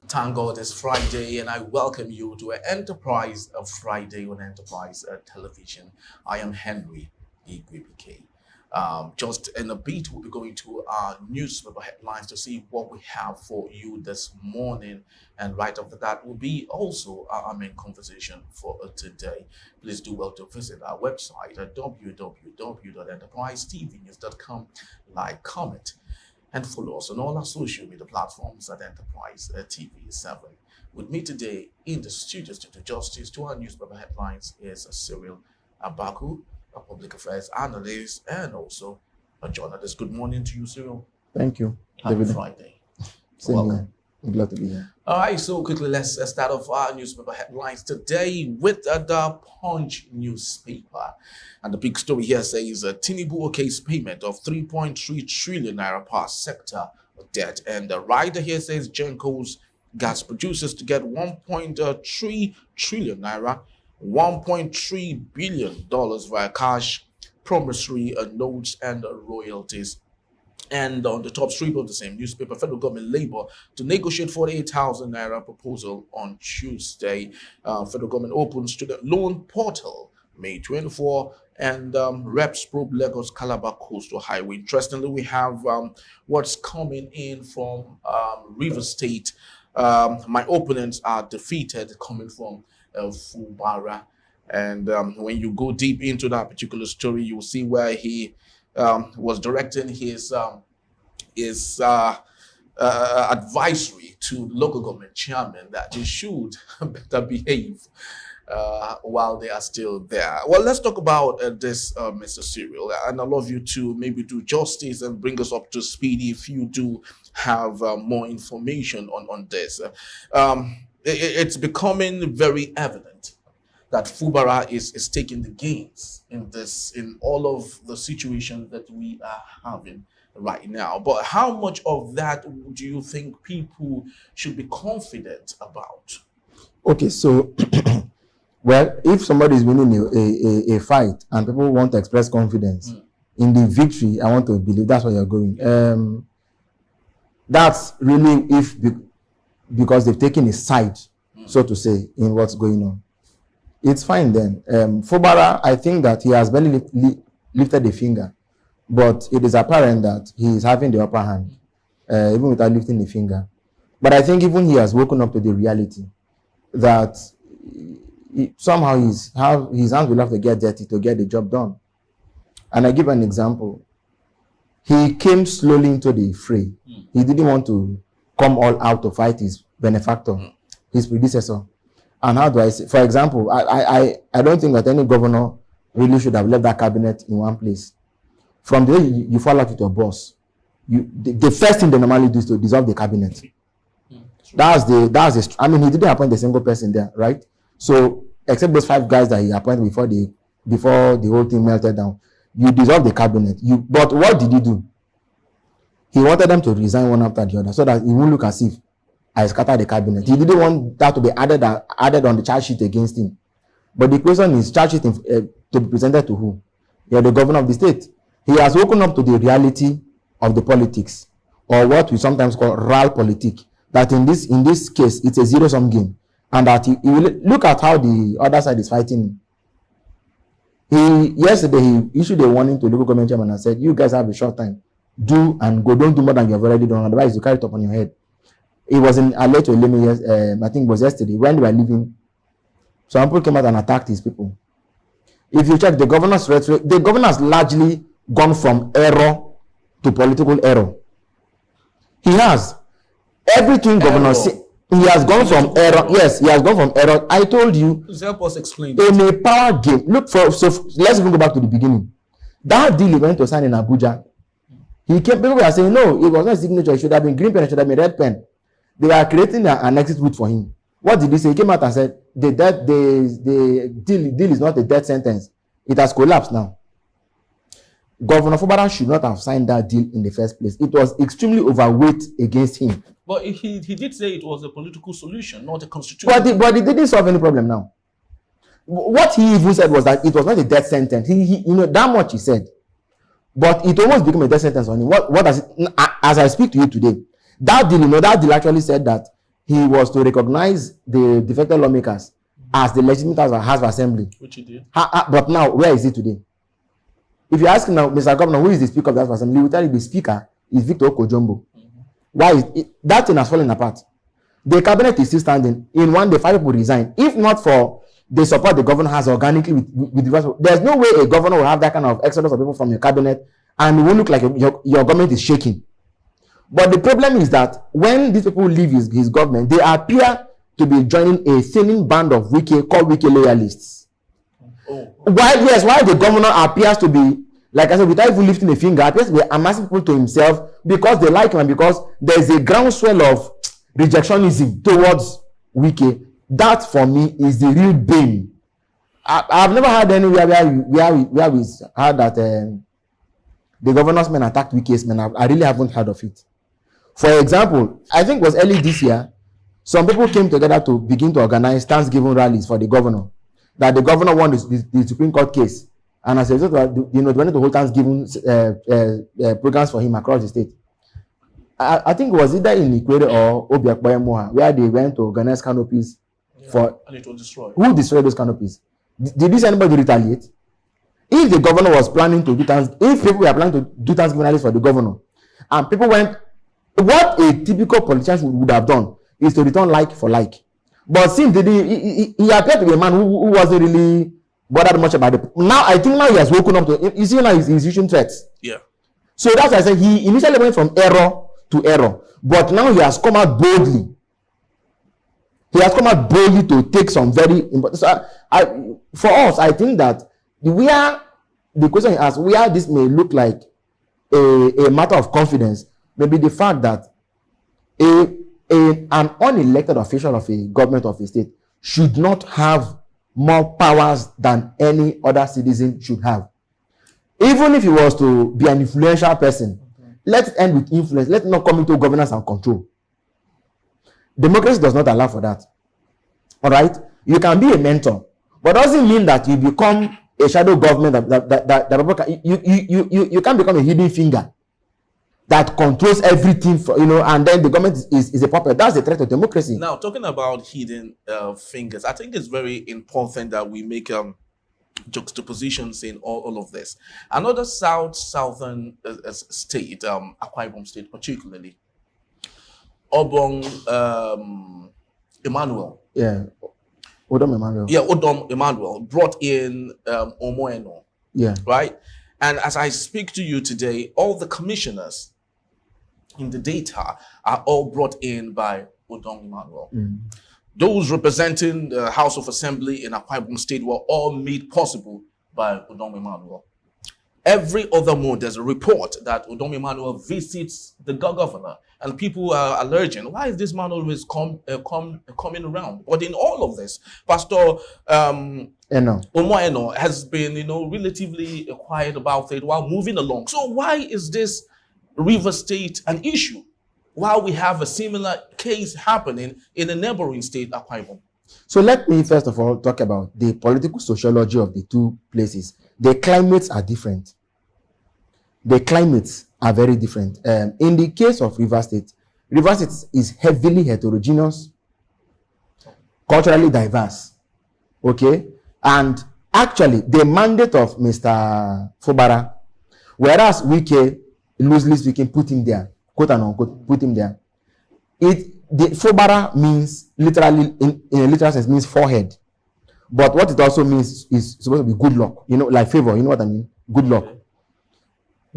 Thank God it's Friday, and I welcome you to an Enterprise of Friday on Enterprise Television. I am Henry Igwebike. Just in a bit, we'll be going to our newspaper headlines to see what we have for you this morning. And right after that will be also our main conversation for today. Please do well to visit our website at www.enterprisetvnews.com, like, comment, and follow us on all our social media platforms at Enterprise TV 7. With me today in the studios to do justice to our newspaper headlines is Cyril Abaku, a public affairs analyst and also a journalist. Good morning to you, Cyril. Thank you. Happy Friday. Same Welcome. here. I'm glad to be here. All right, so quickly let's start off our newspaper headlines today with the Punch newspaper. And the big story here says Tinubu okays payment of 3.3 trillion naira per sector of debt. And the writer here says Genco's gas producers to get 1.3 trillion naira, $1.3 billion via cash, promissory notes, and royalties. And on the top strip of the same newspaper, federal government labor to negotiate 48,000 naira proposal on Tuesday. Federal government opens student loan portal May 24, and reps probe Lagos Calabar Coastal Highway. Interestingly, we have what's coming in from River State. My opponents are defeated, coming from Fubara. And when you go deep into that particular story, you'll see where he was directing his advisory to local government chairmen that they should better behave while they are still there. Well, let's talk about this, Mr. Cyril, and I'd love you to maybe do justice and bring us up to speed if you do have more information on this. It's becoming very evident that Fubara is taking the gains in all of the situations that we are having right now. But how much of that do you think people should be confident about? Okay, so, well, if somebody is winning a fight and people want to express confidence in the victory, I want to believe that's where you're going. That's really because they've taken a side, so to say, in what's going on. It's fine then. Fubara, I think that he has barely lifted a finger, but it is apparent that he is having the upper hand, even without lifting a finger. But I think even he has woken up to the reality that somehow his hands will have to get dirty to get the job done. And I give an example. He came slowly into the fray. He didn't want to come all out to fight his benefactor, his predecessor. And how do I say? For example, I don't think that any governor really should have left that cabinet in one place. From the day you fall out with your boss, the first thing they normally do is to dissolve the cabinet. That's the. I mean, he didn't appoint a single person there, right? So except those 5 guys that he appointed before the whole thing melted down, you dissolve the cabinet. But what did he do? He wanted them to resign one after the other so that it won't look as if I scattered the cabinet. He didn't want that to be added on the charge sheet against him. But the question is, charge sheet to be presented to who? You're the governor of the state. He has woken up to the reality of the politics, or what we sometimes call realpolitik. That in this case, it's a zero-sum game, and that he will look at how the other side is fighting. Yesterday he issued a warning to local government chairman and said, "You guys have a short time. Do and go. Don't do more than you have already done. Otherwise, you carry it up on your head." It was in Aleto Eleme, I think it was yesterday, when they were leaving. Some people came out and attacked his people. If you check the governor's rhetoric, the governor has largely gone from error to political error. He has. Everything governor he has gone from error. Yes, he has gone from error. I told you. Please help us explain. In a power game. Let's even go back to the beginning. That deal he went to sign in Abuja. People were saying, no, it was not a signature. It should have been green pen, it should have been red pen. They were creating an exit route for him. What did he say? He came out and said, the deal is not a death sentence. It has collapsed now. Governor Fubara should not have signed that deal in the first place. It was extremely overweight against him. But he did say it was a political solution, not a constitutional. But it didn't solve any problem now. What he even said was that it was not a death sentence. He that much he said. But it almost became a death sentence on him. What does it, as I speak to you today, that deal actually said that he was to recognize the defected lawmakers as the legitimate House of Assembly. Which he did. But now, where is he today? If you ask now, Mr. Governor, who is the Speaker of the House of Assembly, he will tell you the Speaker is Victor Okojombo. Why is it? That thing has fallen apart. The cabinet is still standing. In one day, 5 people resign. If not for the support the governor has organically with the rest, there's no way a governor will have that kind of exodus of people from your cabinet and it won't look like your government is shaking. But the problem is that when these people leave his government, they appear to be joining a thinning band of called Wike loyalists. While the governor appears to be, like I said, without even lifting a finger, appears to be amassing people to himself because they like him and because there's a groundswell of rejectionism towards Wike. That for me is the real bane. I've never heard anywhere where we heard that the governor's men attacked Wike's men. I really haven't heard of it. For example, I think it was early this year, some people came together to begin to organize Thanksgiving rallies for the governor. That the governor won the Supreme Court case. And as a result, they wanted to hold Thanksgiving programs for him across the state. I think it was either in Ikwere or Obiakpoyamoha where they went to organize canopies for. And it was destroyed. Who destroyed those canopies? Did this anybody retaliate? If the governor was planning to do if people were planning to do Thanksgiving rallies for the governor, and people went, what a typical politician would have done is to return like for like. But since he appeared to be a man who wasn't really bothered much about it. Now I think he has woken up to. You see now he's issuing threats. Yeah. So that's why I said he initially went from error to error, but now he has come out boldly. He has come out boldly to take some very important. So for us, I think that the question is asked, where this may look like a matter of confidence, maybe the fact that an unelected official of a government of a state should not have more powers than any other citizen should have. Even if he was to be an influential person, let it end with influence. Let it not come into governance and control. Democracy does not allow for that. All right? You can be a mentor, but doesn't mean that you become a shadow government you can't become a hidden finger that controls everything and then the government is a puppet. That's a threat to democracy. Now, talking about hidden fingers, I think it's very important that we make juxtapositions in all of this. Another southern state, Akwa Ibom State particularly, Obong Emmanuel. Yeah, Odom Emmanuel. Yeah, Odom Emmanuel brought in Omoeno. Yeah. Right? And as I speak to you today, all the commissioners in the data are all brought in by Odom Emmanuel. Those representing the House of Assembly in Akwa Ibom State were all made possible by Odom Emmanuel. Every other month, there's a report that Odom Emmanuel visits the governor, and people are alleging, why is this man always coming around? But in all of this, Pastor Omoeno has been, relatively quiet about it while moving along. So why is this River State an issue while we have a similar case happening in a neighboring state, Akwa Ibom? So let me first of all talk about the political sociology of the two places. The climates are different. The climates are very different. In the case of River State is heavily heterogeneous, culturally diverse. Okay? And actually, the mandate of Mr. Fubara, whereas Wike, loosely speaking, put him there, quote and unquote, put him there. The Fubara means literally, in a literal sense, means forehead. But what it also means is supposed to be good luck. Like favor. You know what I mean? Good luck.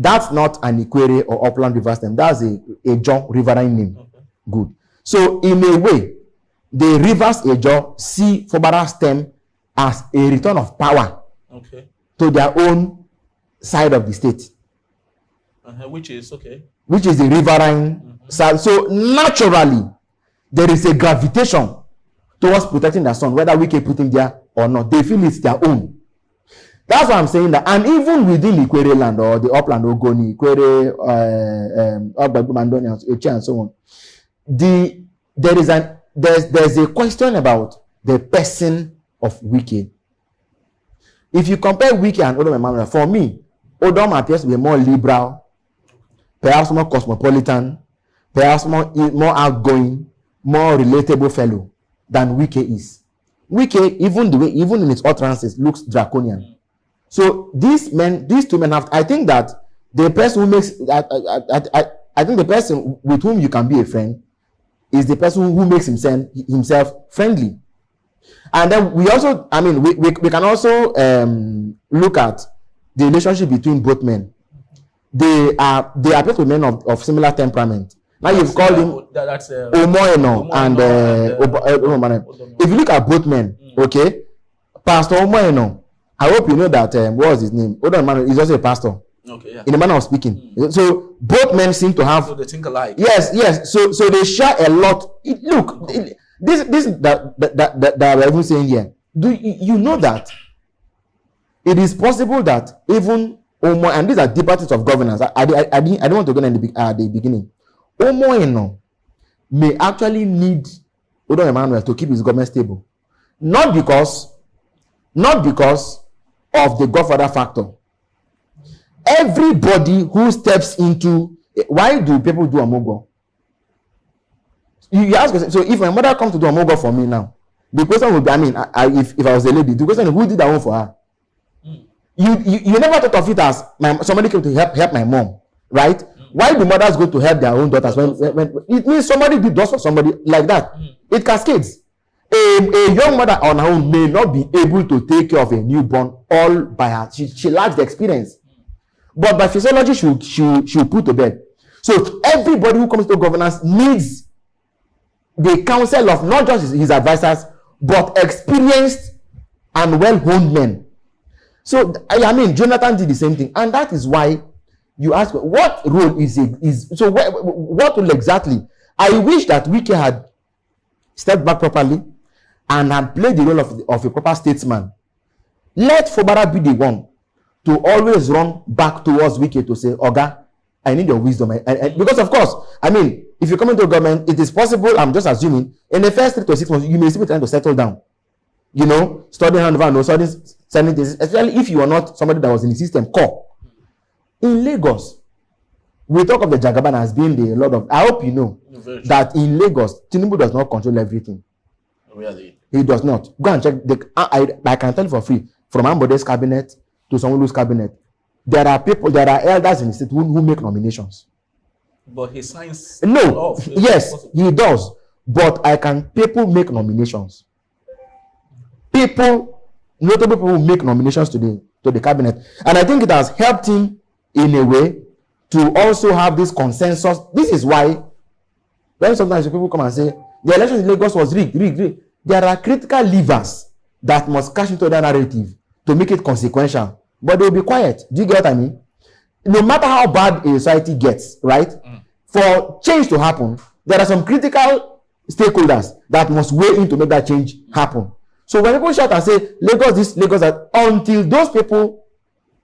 That's not an Ikwere or Upland River stem. That's a John riverine name. Okay. Good. So in a way, the rivers Ejo see Fubara stem as a return of power to their own side of the state. Which is the riverine side. So naturally, there is a gravitation towards protecting their son, whether we can put him there or not. They feel it's their own. That's why I'm saying that. And even within Ikwere land or the upland Ogoni, Ikwere, Ogbagumandoni, Oche, and so on, there's a question about the person of Wike. If you compare Wike and Odom Emmanuel, for me, Odom appears to be more liberal, perhaps more cosmopolitan, perhaps more outgoing, more relatable fellow than Wike is. Wike, even in its utterances, looks draconian. So these two men have. I think that the person who makes, I think the person with whom you can be a friend is the person who makes himself friendly. And then we also, I mean, we can also look at the relationship between both men. They appear to be men of similar temperament. Now you've called him Omoeno and if you look at both men, okay, Pastor Omoeno, I hope you know that what was his name? Odoemmanuel is also a pastor. Okay, yeah. In the manner of speaking. So both men seem to have. So they think alike. Yes. So they share a lot. This that we're even saying here. Do you know that it is possible that even Omo, and these are departments of governance. I don't want to go in the beginning. Omoeno may actually need Odo Emmanuel to keep his government stable, not because of the Godfather factor. Everybody who steps into, why do people do Amogo? You ask yourself, so if my mother comes to do Amogo for me now, the question would be, I mean, if I was a lady, the question is, who did that one for her? You never thought of it as somebody came to help my mom, right? Why do mothers go to help their own daughters when it means somebody did those for somebody like that? It cascades. A young mother on her own may not be able to take care of a newborn all by her. She lacks the experience. But by physiology, she'll put to bed. So everybody who comes to governance needs the counsel of not just his advisors, but experienced and well-honed men. So I mean, Jonathan did the same thing, and that is why you ask, what role is so what role exactly? I wish that Wike had stepped back properly and had played the role of a proper statesman. Let Fubara be the one to always run back towards Wike to say, Oga, I need your wisdom. Because of course, I mean, if you come into government, it is possible, I'm just assuming, in the first 3 to 6 months, you may still be trying to settle down. You know, studying handover, studying sending this, especially if you are not somebody that was in the system core. In Lagos, we talk of the Jagaban as being the Lord of. I hope you know that in Lagos, Tinubu does not control everything. Really? He does not. Go and check. I can tell you for free, from Ambode's cabinet to Sanwo-Olu's cabinet, there are elders in the state who make nominations. But he signs. No, yes, he does. But people make nominations. Notable people make nominations to the cabinet, and I think it has helped him in a way to also have this consensus. This is why when sometimes people come and say the election in Lagos was rigged, there are critical levers that must cash into that narrative to make it consequential, but they'll be quiet. Do you get what I mean? No matter how bad a society gets, right? For change to happen, there are some critical stakeholders that must weigh in to make that change happen. So when people shout and say Lagos this, Lagos that, until those people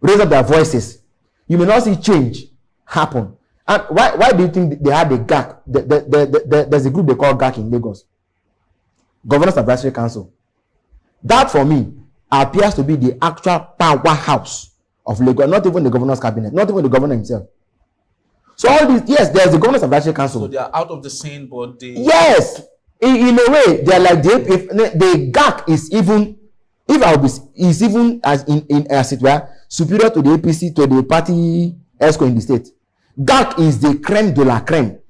raise up their voices, you may not see change happen. And why do you think they had a GAC? There's a group they call GAC in Lagos, Governors Advisory Council. That for me appears to be the actual powerhouse of Lagos, not even the governor's cabinet, not even the governor himself. So all these, yes, there's the Governors Advisory Council. So they are out of the scene, but they... Yes, in a way, they're like the GAC is even, is even as it were, superior to the APC, to the party ESCO in the state. GAC is the creme de la creme.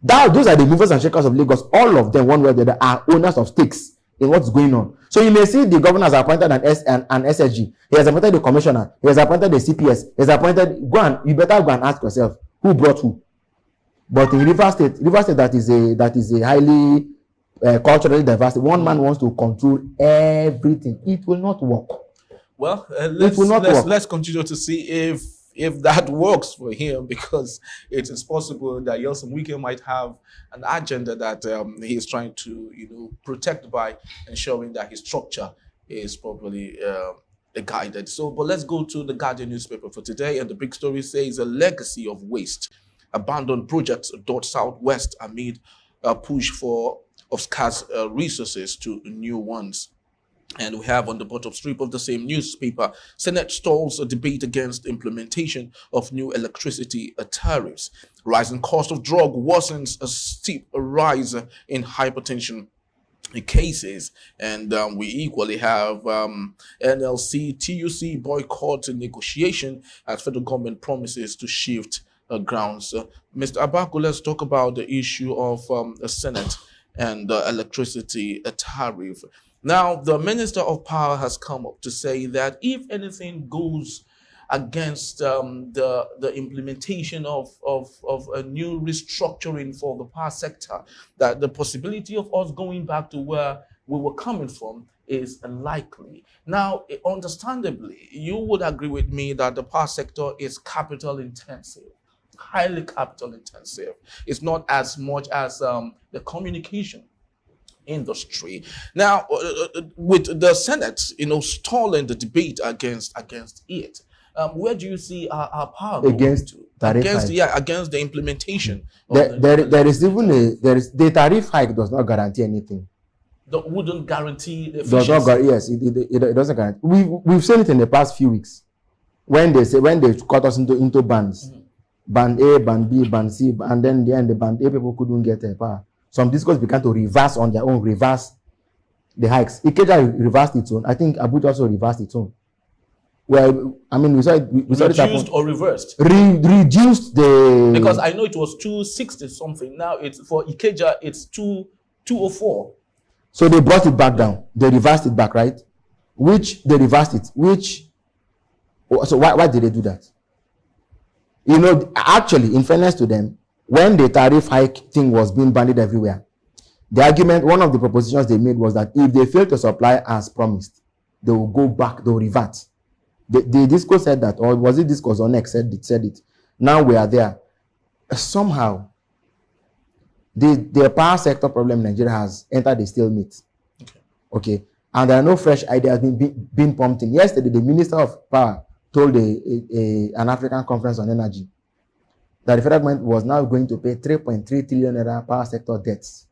Those are the movers and shakers of Lagos. All of them, one way or the other, are owners of stakes in what's going on. So you may see the governor has appointed an SSG. He has appointed the commissioner. He has appointed the CPS. He has appointed. You better go and ask yourself who brought who. But in Rivers State, that is a highly culturally diverse. One man wants to control everything. It will not work. Well, let's continue to see if that works for him, because it is possible that Yeltsin Wike might have an agenda that he is trying to protect by ensuring that his structure is properly guided. So, but let's go to the Guardian newspaper for today, and the big story says a legacy of waste, abandoned projects dot southwest amid a push of scarce resources to new ones. And we have on the bottom strip of the same newspaper, Senate stalls a debate against implementation of new electricity tariffs. Rising cost of drug worsens a steep rise in hypertension cases. And we equally have NLC TUC boycott negotiation as federal government promises to shift grounds. Mr. Abaku, let's talk about the issue of the Senate and electricity tariff. Now, the Minister of Power has come up to say that if anything goes against the implementation of a new restructuring for the power sector, that the possibility of us going back to where we were coming from is unlikely. Now, understandably, you would agree with me that the power sector is capital intensive, highly capital intensive. It's not as much as the communication industry. Now, with the Senate, stalling the debate against it, where do you see our power against tariff hike? Against the implementation? There is the tariff hike does not guarantee anything. That wouldn't guarantee the efficiency. It doesn't guarantee. We've seen it in the past few weeks when they cut us into bands, band A, band B, band C, and then the band A people couldn't get a power. Some discos began to reverse on their own, reverse the hikes. Ikeja reversed its own. I think Abuja also reversed its own. Well, I mean, we saw it. We saw reduced or reversed? Reduced the. Because I know it was 260 something. Now it's for Ikeja, it's 204. So they brought it back down. They reversed it back, right? They reversed it. So why did they do that? Actually, in fairness to them, when the tariff hike thing was being bandied everywhere, the argument, one of the propositions they made was that if they fail to supply as promised, they will go back, they will revert. The disco said that, or was it discourse or next said it. Now we are there. Somehow, the power sector problem in Nigeria has entered a stalemate. Okay. And there are no fresh ideas being pumped in. Yesterday, the Minister of Power told an African conference on energy that the federal government was now going to pay 3.3 trillion naira power sector debts.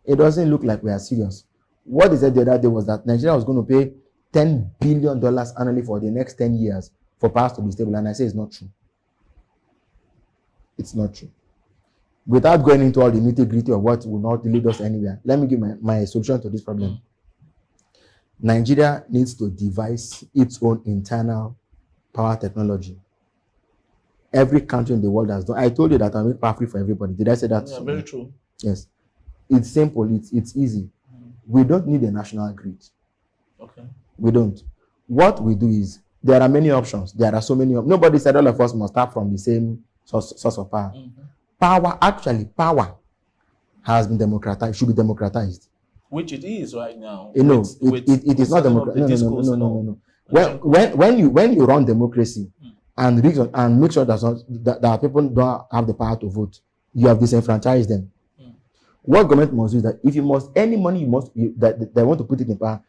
It doesn't look like we are serious. What they said the other day was that Nigeria was going to pay $10 billion annually for the next 10 years for powers to be stable. And I say it's not true. It's not true. Without going into all the nitty-gritty of what will not lead us anywhere, let me give my solution to this problem. Nigeria needs to devise its own internal power technology. Every country in the world has done. I told you that I make power free for everybody. Did I say that? Yeah, very true. Yes. It's simple. It's easy. We don't need a national grid. Okay. We don't. What we do is, there are many options. There are so many. Nobody said all of us must start from the same source of power. Power has been democratized. Should be democratized. Which it is right now. It is not democratic. No. When you run democracy and make sure that people don't have the power to vote, you have disenfranchised them. What government must do is that if any money that they want to put it in power,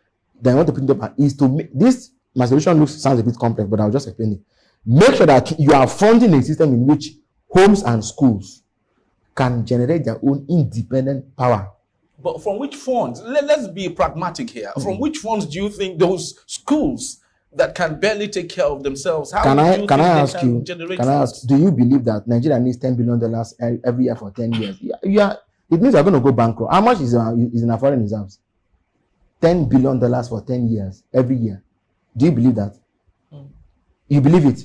is to make this. My solution sounds a bit complex, but I'll just explain it. Make sure that you are funding a system in which homes and schools can generate their own independent power. But from which funds? Let's be pragmatic here. From which funds do you think those schools that can barely take care of themselves, can I ask you, do you believe that Nigeria needs $10 billion every year for 10 years? It means you're going to go bankrupt. How much is in our foreign reserves? $10 billion for 10 years, every year. Do you believe that? You believe it?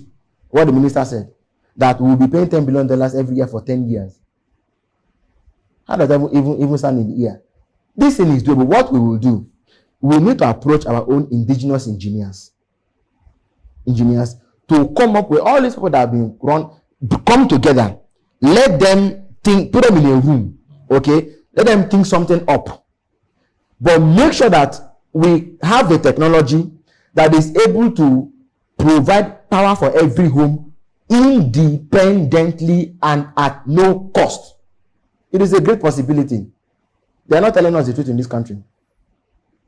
What the minister said? That we'll be paying $10 billion every year for 10 years. How does that even sound in the ear? This thing is doable. What we will do, we need to approach our own indigenous engineers to come up with all these people that have been run, come together. Let them think, put them in a room, okay? Let them think something up. But make sure that we have the technology that is able to provide power for every home independently and at no cost. It is a great possibility. They are not telling us the truth in this country.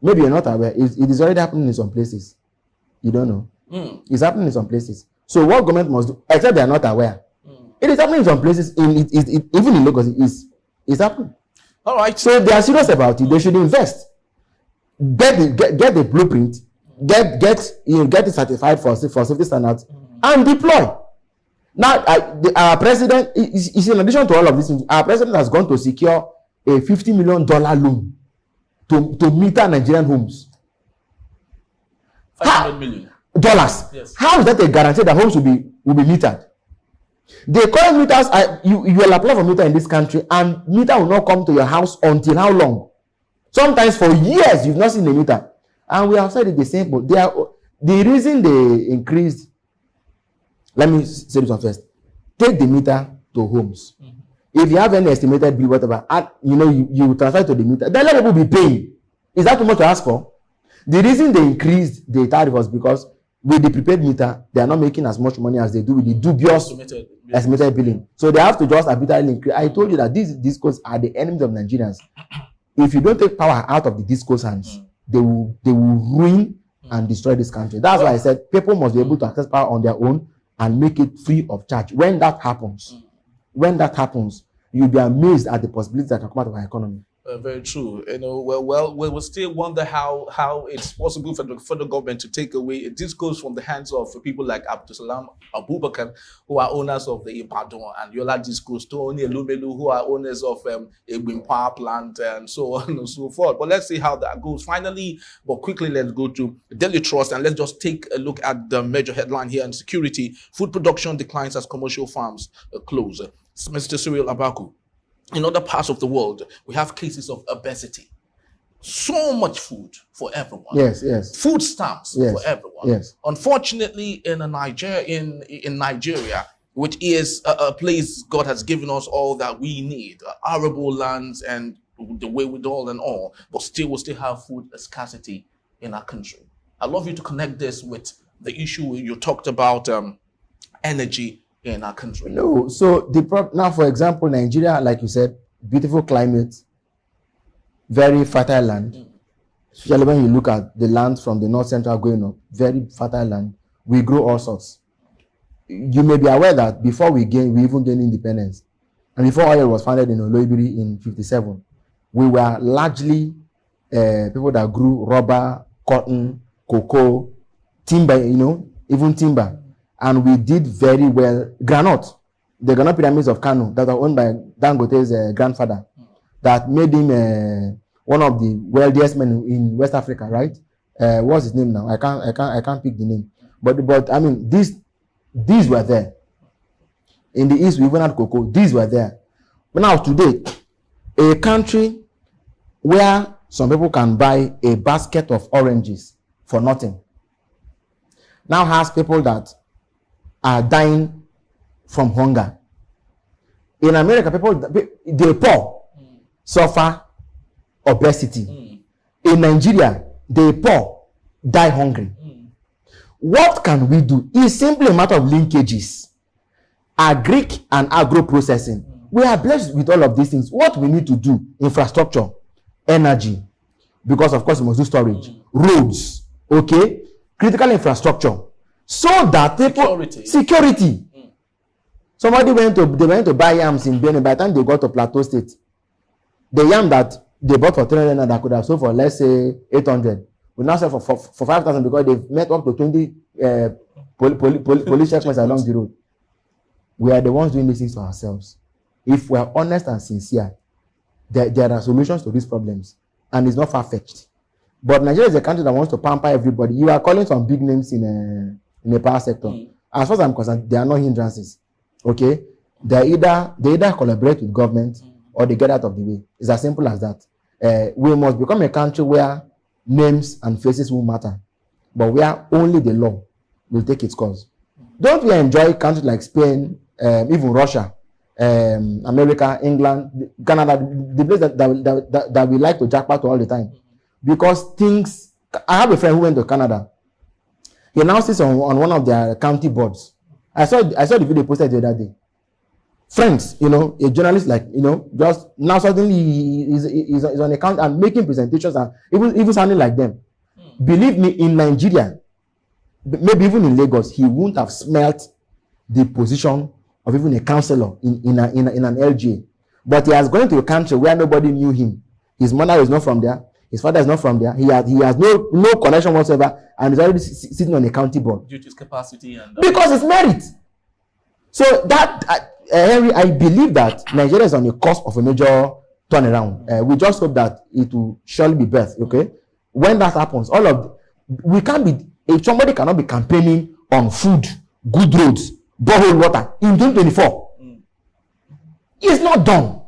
Maybe you're not aware. It is already happening in some places. You don't know. It's happening in some places. So what government must do, except they are not aware. It is happening in some places. Even in Lagos, it's happening. All right. So they are serious about it. They should invest. get the blueprint, get it certified for safety standards, and deploy. Now, our president is in addition to all of these things. Our president has gone to secure a $50 million loan to meter Nigerian homes. $500 million. Yes. How is that a guarantee that homes will be metered? The current meters you will apply for meter in this country, and meter will not come to your house until how long? Sometimes for years you've not seen a meter. And we have said it the same, but the reason they increased. Let me say this one first. Take the meter to homes. If you have any estimated bill, whatever, you transfer to the meter, then let people be paying. Is that too much to ask for? The reason they increased the tariff was because with the prepaid meter, they are not making as much money as they do with the dubious estimated billing. So they have to just arbitrarily increase. I told you that these discos are the enemies of Nigerians. If you don't take power out of the discos hands, they will ruin and destroy this country. That's why I said people must be able to access power on their own and make it free of charge. When that happens, you'll be amazed at the possibilities that can come out of our economy. Very true. We still wonder how it's possible for the federal government to take away. This goes from the hands of people like Abdusalam Abubakar, who are owners of the Ibadan, and Yola Discos, Tony Elumelu, who are owners of Egbin Power Plant, and so on and so forth. But let's see how that goes. Finally, but quickly, let's go to Daily Trust, and let's just take a look at the major headline here in security. Food production declines as commercial farms close. Mr. Cyril Abaku. In other parts of the world, we have cases of obesity. So much food for everyone. Yes. Food stamps for everyone. Yes. Unfortunately, in Nigeria, which is a place God has given us all that we need, arable lands and the way we do and all, but we still have food scarcity in our country. I'd love you to connect this with the issue you talked about, energy in our country. No, so now, for example, Nigeria, like you said, beautiful climate, very fertile land. Especially when you look at the land from the north central going up, very fertile land. We grow all sorts. You may be aware that before we even gained independence, and before oil was founded in Oloibiri in 57, we were largely people that grew rubber, cotton, cocoa, timber, even timber. And we did very well. Granite, the granite pyramids of Kano that are owned by Dangote's grandfather, that made him one of the wealthiest men in West Africa, right? What's his name now? I can't pick the name. But I mean, these were there. In the East, we even had cocoa. These were there. But now today, a country where some people can buy a basket of oranges for nothing now has people that are dying from hunger. In America, the poor suffer obesity. In Nigeria, the poor die hungry. What can we do? It's simply a matter of linkages. Agric and agro processing. We are blessed with all of these things. What we need to do, infrastructure, energy, because of course we must do storage, roads, okay, critical infrastructure, so that people security. Somebody went to buy yams in Benin. By the time they got to Plateau State, the yam that they bought for 300 that could have sold for, let's say, 800, will now sell for 5,000 because they've met up to 20 police checkpoints along the road. We are the ones doing these things to ourselves. If we are honest and sincere, there are solutions to these problems, and it's not far-fetched. But Nigeria is a country that wants to pamper everybody. You are calling some big names in the power sector. As far as I'm concerned, there are no hindrances. Okay, they either collaborate with government or they get out of the way. It's as simple as that. We must become a country where names and faces will matter, but where only the law will take its course. Don't we enjoy countries like Spain, even Russia, America, England, Canada, the place that we like to jackpot all the time? Because things. I have a friend who went to Canada. He now sits on one of their county boards. I saw the video posted the other day. Friends, a journalist just now suddenly he's on account and making presentations and even sounding like them. Believe me, in Nigeria, maybe even in Lagos, he wouldn't have smelt the position of even a councillor in an LGA. But he has gone to a country where nobody knew him. His mother is not from there. His father is not from there. He has no connection whatsoever, and is already sitting on a county board due to his capacity and because it's merit. So that Henry, I believe that Nigeria is on the cusp of a major turnaround. We just hope that it will surely be birthed. Okay, when that happens, if somebody cannot be campaigning on food, good roads, borehole water in 2024, it's not done.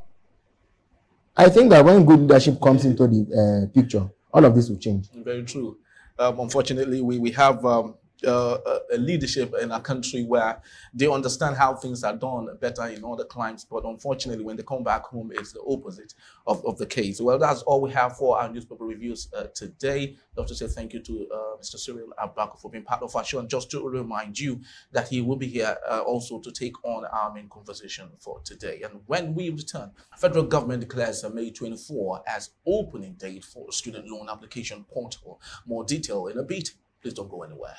I think that when good leadership comes into the picture, all of this will change. Very true. Unfortunately, we have a leadership in our country where they understand how things are done better in other climes, but unfortunately, when they come back home, it's the opposite of the case. Well, that's all we have for our newspaper reviews today. I'd love to say thank you to Mr. Cyril Abaku for being part of our show, and just to remind you that he will be here also to take on our main conversation for today. And when we return, federal government declares May 24 as opening date for student loan application portal. More detail in a bit. Please don't go anywhere.